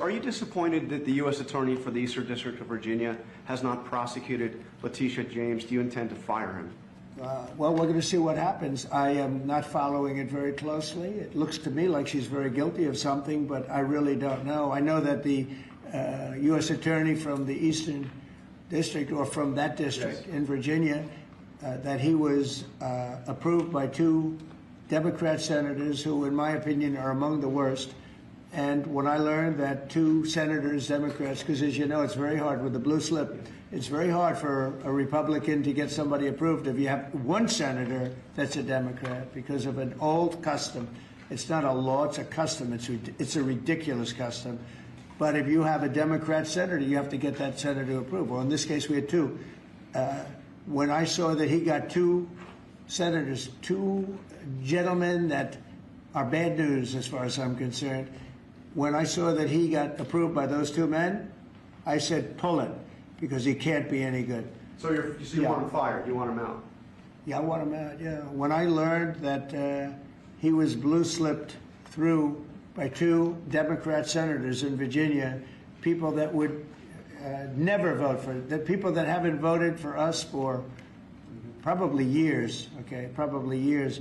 Are you disappointed that the U.S. Attorney for the Eastern District of Virginia has not prosecuted Letitia James? Do you intend to fire him? Well, we're going to see what happens. I am not following it very closely. It looks to me like she's very guilty of something, but I really don't know. I know that the U.S. Attorney from the Eastern District, or from that district in Virginia, that he was approved by 2 Democrat senators who, in my opinion, are among the worst. And when I learned that 2 senators, Democrats, because as you know, it's very hard with the blue slip, it's very hard for a Republican to get somebody approved if you have 1 senator that's a Democrat because of an old custom. It's not a law, it's a custom. It's a ridiculous custom. But if you have a Democrat senator, you have to get that senator approved. Well, in this case, we had 2. When I saw that he got 2 senators, 2 gentlemen that are bad news as far as I'm concerned, when I saw that he got approved by those 2 men, I said, pull it, because he can't be any good. So you want him fired? You want him out? Yeah, I want him out, yeah. When I learned that he was blue-slipped through by 2 Democrat senators in Virginia, people that would never vote for it, people that haven't voted for us for probably years, okay, probably years.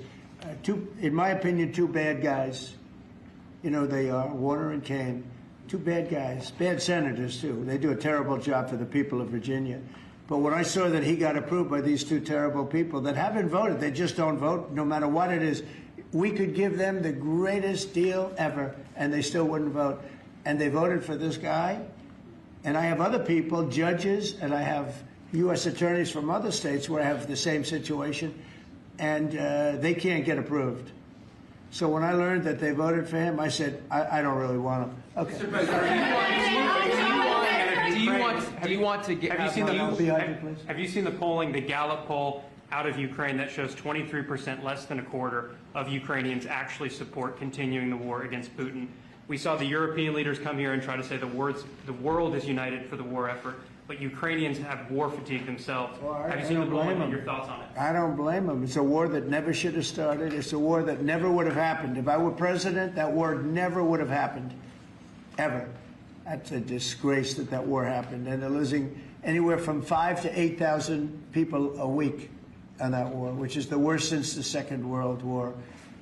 In my opinion, 2 bad guys. You know, they are Warner and Kane. 2 bad guys, bad senators, too. They do a terrible job for the people of Virginia. But when I saw that he got approved by these 2 terrible people that haven't voted, they just don't vote, no matter what it is, we could give them the greatest deal ever, and they still wouldn't vote. And they voted for this guy. And I have other people, judges, and I have U.S. attorneys from other states where I have the same situation, and they can't get approved. So when I learned that they voted for him, I said, I don't really want him. Okay. Mr. President, do you want to get? Have you seen the polling, the Gallup poll out of Ukraine that shows 23%, less than a quarter, of Ukrainians actually support continuing the war against Putin? We saw the European leaders come here and try to say the world is united for the war effort, but Ukrainians have war fatigue themselves. Well, have you seen the polling and your thoughts on it? I don't blame them. It's a war that never should have started. It's a war that never would have happened. If I were president, that war never would have happened, ever. That's a disgrace that that war happened. And they're losing anywhere from 5,000 to 8,000 people a week on that war, which is the worst since the Second World War.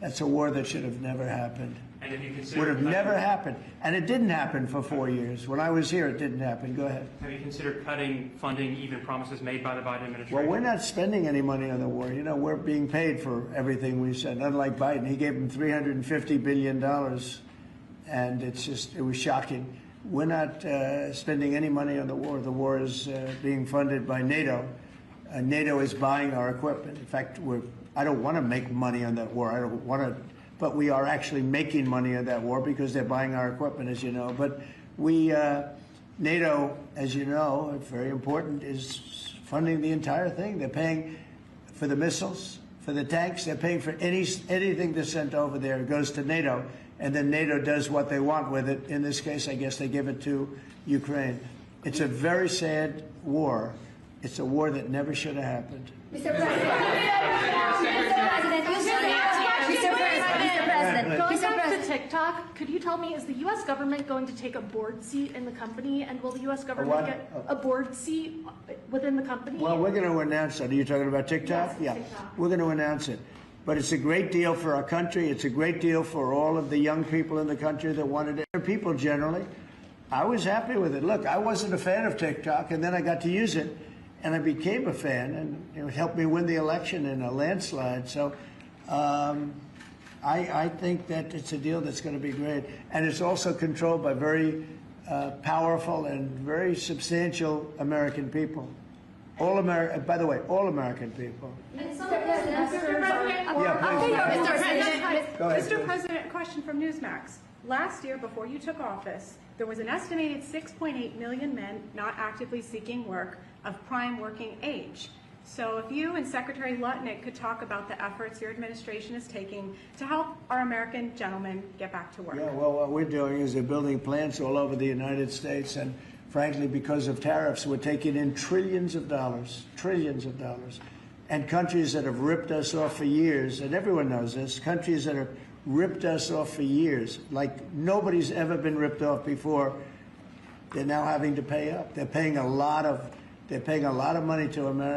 That's a war that should have never happened. And if you consider would have never happened. And it didn't happen for 4 years. When I was here, it didn't happen. Go ahead. Have you considered cutting funding, even promises made by the Biden administration? Well, we're not spending any money on the war. You know, we're being paid for everything we said. Unlike Biden, he gave them $350 billion. And it was shocking. We're not spending any money on the war. The war is being funded by NATO. NATO is buying our equipment. In fact, I don't want to make money on that war. I don't want to. But we are actually making money on that war because they're buying our equipment, as you know. But NATO, as you know, very important, is funding the entire thing. They're paying for the missiles, for the tanks. They're paying for anything that's sent over there. It goes to NATO, and then NATO does what they want with it. In this case, I guess they give it to Ukraine. It's a very sad war. It's a war that never should have happened. Mr. President, going back to TikTok, could you tell me, is the U.S. government going to take a board seat in the company, and will the U.S. government get a board seat within the company? Well, we're going to announce that. Are you talking about TikTok? Yes, yeah, TikTok. We're going to announce it. But it's a great deal for our country. It's a great deal for all of the young people in the country that wanted it. People generally. I was happy with it. Look, I wasn't a fan of TikTok, and then I got to use it, and I became a fan, and it helped me win the election in a landslide. So I think that it's a deal that's going to be great. And it's also controlled by very powerful and very substantial American people. By the way, all American people. Mr. President, a question from Newsmax. Last year, before you took office, there was an estimated 6.8 million men not actively seeking work of prime working age. So if you and Secretary Lutnick could talk about the efforts your administration is taking to help our American gentlemen get back to work. Yeah, well, what we're doing is they're building plants all over the United States, and frankly, because of tariffs, we're taking in trillions of dollars, and countries that have ripped us off for years, and everyone knows this, countries that have ripped us off for years, like nobody's ever been ripped off before, they're now having to pay up. They're paying a lot of money to America.